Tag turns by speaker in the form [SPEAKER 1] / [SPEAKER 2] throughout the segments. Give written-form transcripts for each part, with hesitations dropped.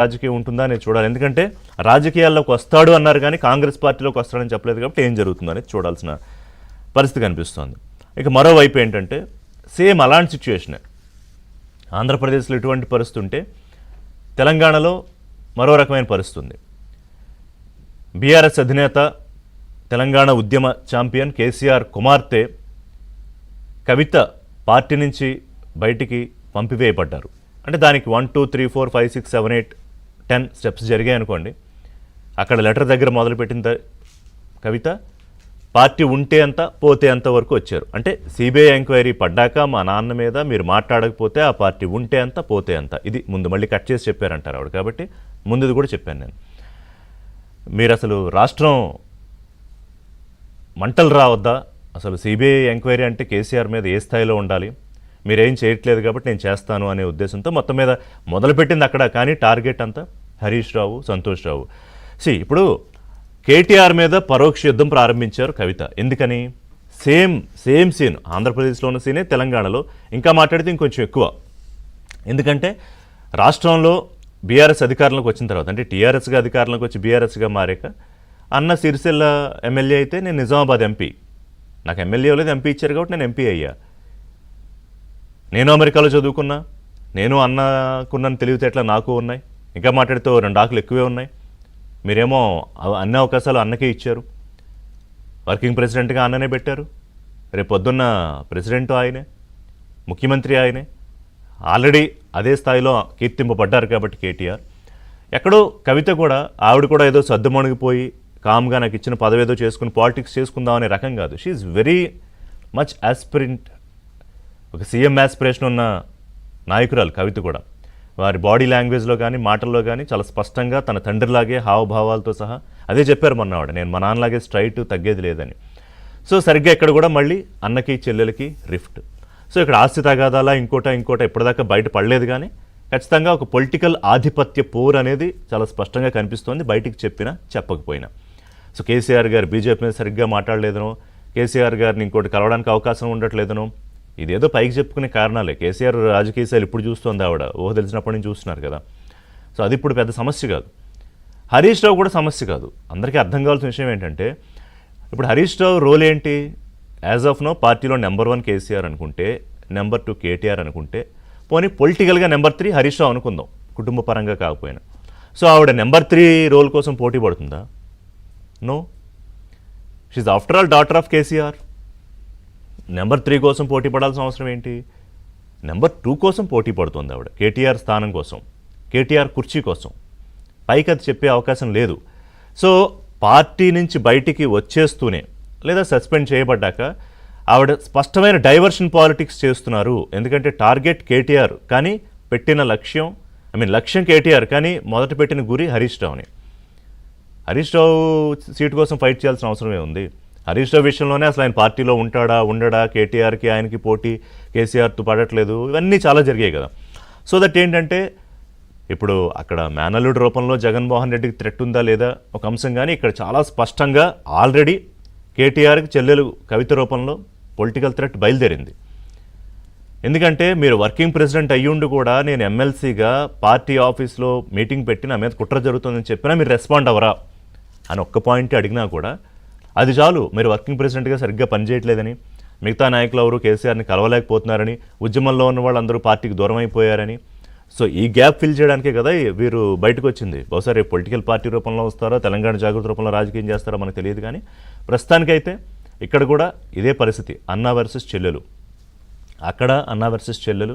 [SPEAKER 1] రాజకీయం ఉంటుందా అనేది చూడాలి. ఎందుకంటే రాజకీయాల్లోకి వస్తాడు అన్నారు కానీ కాంగ్రెస్ పార్టీలోకి వస్తాడని చెప్పలేదు కాబట్టి ఏం జరుగుతుందో అనేది చూడాల్సిన పరిస్థితి కనిపిస్తోంది. ఇక మరోవైపు ఏంటంటే సేమ్ అలాంటి సిచ్యువేషనే ఆంధ్రప్రదేశ్లో ఇటువంటి పరిస్థితి ఉంటే తెలంగాణలో మరో రకమైన పరిస్థితి ఉంది. బీఆర్ఎస్ అధినేత తెలంగాణ ఉద్యమ ఛాంపియన్ కేసీఆర్ కుమార్తె కవిత పార్టీ నుంచి బయటికి పంపివేయబడ్డారు. అంటే దానికి 1 2 3 4 5 6 7 8 10 స్టెప్స్ జరిగాయి అనుకోండి. అక్కడ లెటర్ దగ్గర మొదలుపెట్టిన కవిత పార్టీ ఉంటే అంత పోతే అంత వరకు వచ్చారు. అంటే సిబిఐ ఎంక్వైరీ పడ్డాక మా నాన్న మీద మీరు మాట్లాడకపోతే ఆ పార్టీ ఉంటే అంత పోతే అంత, ఇది ముందు మళ్ళీ కట్ చేసి చెప్పారంటారు ఆవిడ. కాబట్టి ముందుది కూడా చెప్పాను నేను. మీరు అసలు రాష్ట్రం మంటలు రావద్దా? అసలు సిబిఐ ఎంక్వైరీ అంటే కేసీఆర్ మీద ఏ స్థాయిలో ఉండాలి? మీరేం చేయట్లేదు కాబట్టి నేను చేస్తాను అనే ఉద్దేశంతో మొత్తం మీద మొదలుపెట్టింది అక్కడ. కానీ టార్గెట్ అంతా హరీష్ రావు, సంతోష్ రావు. ఇప్పుడు కేటీఆర్ మీద పరోక్ష యుద్ధం ప్రారంభించారు కవిత. ఎందుకని? సేమ్ సీన్ ఆంధ్రప్రదేశ్లో ఉన్న సీనే తెలంగాణలో, ఇంకా మాట్లాడితే ఇంకొంచెం ఎక్కువ. ఎందుకంటే రాష్ట్రంలో బీఆర్ఎస్ అధికారంలోకి వచ్చిన తర్వాత, అంటే టీఆర్ఎస్గా అధికారంలోకి వచ్చి బీఆర్ఎస్గా మారాక అన్న సిరిసిల్ల ఎమ్మెల్యే అయితే నేను నిజామాబాద్ ఎంపీ, నాకు ఎమ్మెల్యే లేదు ఎంపీ ఇచ్చారు కాబట్టి నేను ఎంపీ అయ్యా. నేను అమెరికాలో చదువుకున్నా, నేను అన్నకున్న తెలివితేటలు నాకు ఉన్నాయి, ఇంకా మాట్లాడితే 2 ఆకులు ఎక్కువే ఉన్నాయి. మీరేమో అన్ని అవకాశాలు అన్నకే ఇచ్చారు, వర్కింగ్ ప్రెసిడెంట్గా అన్ననే పెట్టారు, రేపు పొద్దున్న ప్రెసిడెంట్ ఆయనే, ముఖ్యమంత్రి ఆయనే, ఆల్రెడీ అదే స్థాయిలో కీర్తింపబడ్డారు. కాబట్టి కేటీఆర్ ఎక్కడో కవిత కూడా, ఆవిడ కూడా ఏదో సర్దుమణిగిపోయి కామ్గా నాకు ఇచ్చిన పదవి ఏదో చేసుకుని పాలిటిక్స్ చేసుకుందాం అనే రకం కాదు. షీఈ్ వెరీ మచ్ ఆస్పిరెంట్, ఒక సీఎం ఆస్పిరేషన్ ఉన్న నాయకురాలు కవిత కూడా. వారి బాడీ లాంగ్వేజ్లో కానీ మాటల్లో కానీ చాలా స్పష్టంగా తన తండ్రిలాగే హావభావాలతో సహా అదే చెప్పారు మొన్న ఆవిడ, నేను మా నాన్నలాగే స్ట్రైట్ తగ్గేది లేదని. సో సరిగ్గా ఇక్కడ కూడా మళ్ళీ అన్నకి చెల్లెలకి రిఫ్ట్. సో ఇక్కడ ఆస్తి తగాదాలా ఇంకోట ఇప్పటిదాకా బయట పడలేదు. కానీ ఖచ్చితంగా ఒక పొలిటికల్ ఆధిపత్య పోర్ అనేది చాలా స్పష్టంగా కనిపిస్తోంది, బయటికి చెప్పినా చెప్పకపోయినా. సో కేసీఆర్ గారు బీజేపీ మీద సరిగ్గా మాట్లాడలేదనో, కేసీఆర్ గారిని ఇంకోటి కలవడానికి అవకాశం ఉండట్లేదనో, ఇదేదో పైకి చెప్పుకునే కారణాలే. కేసీఆర్ రాజకీయ శైలి ఇప్పుడు చూస్తోంది ఆవిడ, ఊహ తెలిసినప్పటి నుంచి చూస్తున్నారు కదా. సో అది ఇప్పుడు పెద్ద సమస్య కాదు. హరీష్ రావు కూడా సమస్య కాదు. అందరికీ అర్థం కావాల్సిన విషయం ఏంటంటే, ఇప్పుడు హరీష్ రావు రోల్ ఏంటి? యాజ్ ఆఫ్ నో పార్టీలో నెంబర్ 1 కేసీఆర్ అనుకుంటే, నెంబర్ 2 కేటీఆర్ అనుకుంటే, పోనీ పొలిటికల్గా నెంబర్ 3 హరీష్ రావు అనుకుందాం, కుటుంబ పరంగా కాకపోయినా. సో ఆవిడ నెంబర్ 3 రోల్ కోసం పోటీ పడుతుందా? No, she after all daughter of KCR. Number 3 కోసం పోటీ పడాల్సిన అవసరం ఏంటి? నెంబర్ 2 కోసం పోటీ పడుతుంది ఆవిడ, కేటీఆర్ స్థానం కోసం, కేటీఆర్ కుర్చీ కోసం. పైకి అది చెప్పే అవకాశం లేదు. సో పార్టీ నుంచి బయటికి వచ్చేస్తూనే లేదా సస్పెండ్ చేయబడ్డాక ఆవిడ స్పష్టమైన డైవర్షన్ పాలిటిక్స్ చేస్తున్నారు. ఎందుకంటే టార్గెట్ కేటీఆర్ కానీ పెట్టిన లక్ష్యం కేటీఆర్ కానీ మొదట పెట్టిన గురి హరీష్ రావుని. హరీష్ రావు సీటు కోసం ఫైట్ చేయాల్సిన అవసరమే ఉంది. హరీష్ రావు విషయంలోనే అసలు ఆయన పార్టీలో ఉండడా, కేటీఆర్కి ఆయనకి పోటీ కేసీఆర్తో పడట్లేదు, ఇవన్నీ చాలా జరిగాయి కదా. సో దట్ ఏంటంటే ఇప్పుడు అక్కడ మేనల్లుడి రూపంలో జగన్మోహన్ రెడ్డికి థ్రెట్ ఉందా లేదా ఒక అంశం, కానీ ఇక్కడ చాలా స్పష్టంగా ఆల్రెడీ కేటీఆర్కి చెల్లెలు కవిత రూపంలో పొలిటికల్ థ్రెట్ బయలుదేరింది. ఎందుకంటే మీరు వర్కింగ్ ప్రెసిడెంట్ అయ్యుండి కూడా నేను ఎమ్మెల్సీగా పార్టీ ఆఫీస్లో మీటింగ్ పెట్టి నా మీద కుట్ర జరుగుతుందని చెప్పినా మీరు రెస్పాండ్ అవ్వరా అని ఒక్క పాయింట్ అడిగినా కూడా అది చాలు. మీరు వర్కింగ్ ప్రెసిడెంట్గా సరిగ్గా పనిచేయట్లేదని, మిగతా నాయకులు ఎవరు కేసీఆర్ని కలవలేకపోతున్నారని, ఉద్యమంలో ఉన్న వాళ్ళందరూ పార్టీకి దూరం అయిపోయారని. సో ఈ గ్యాప్ ఫిల్ చేయడానికే కదా వీరు బయటకు వచ్చింది. బహుశా రేపు పొలిటికల్ పార్టీ రూపంలో వస్తారో, తెలంగాణ జాగృతి రూపంలో రాజకీయం చేస్తారో మనకు తెలియదు. కానీ ప్రస్తుతానికైతే ఇక్కడ కూడా ఇదే పరిస్థితి, అన్న వర్సెస్ చెల్లెలు. అక్కడ అన్న వర్సెస్ చెల్లెలు,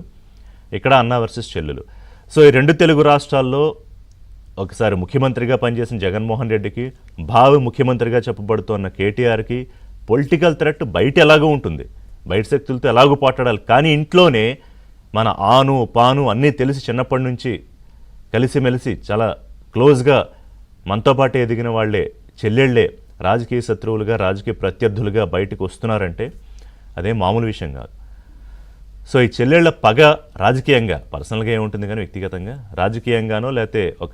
[SPEAKER 1] ఇక్కడ అన్న వర్సెస్ చెల్లెలు. సో ఈ 2 తెలుగు రాష్ట్రాల్లో ఒకసారి ముఖ్యమంత్రిగా పనిచేసిన జగన్మోహన్ రెడ్డికి, భావి ముఖ్యమంత్రిగా చెప్పబడుతున్న కేటీఆర్కి పొలిటికల్ థ్రెట్ బయట ఎలాగో ఉంటుంది, బయట శక్తులతో ఎలాగో పోట్లాడాలి. కానీ ఇంట్లోనే మన ఆను పాను అన్నీ తెలిసి చిన్నప్పటి నుంచి కలిసిమెలిసి చాలా క్లోజ్గా మనతో పాటు ఎదిగిన వాళ్ళే చెల్లెళ్ళే రాజకీయ శత్రువులుగా, రాజకీయ ప్రత్యర్థులుగా బయటకు వస్తున్నారంటే అదే మామూలు విషయం కాదు. సో ఈ చెల్లెళ్ల పగ రాజకీయంగా, పర్సనల్గా ఏముంటుంది కానీ వ్యక్తిగతంగా రాజకీయంగానో లేకపోతే ఒక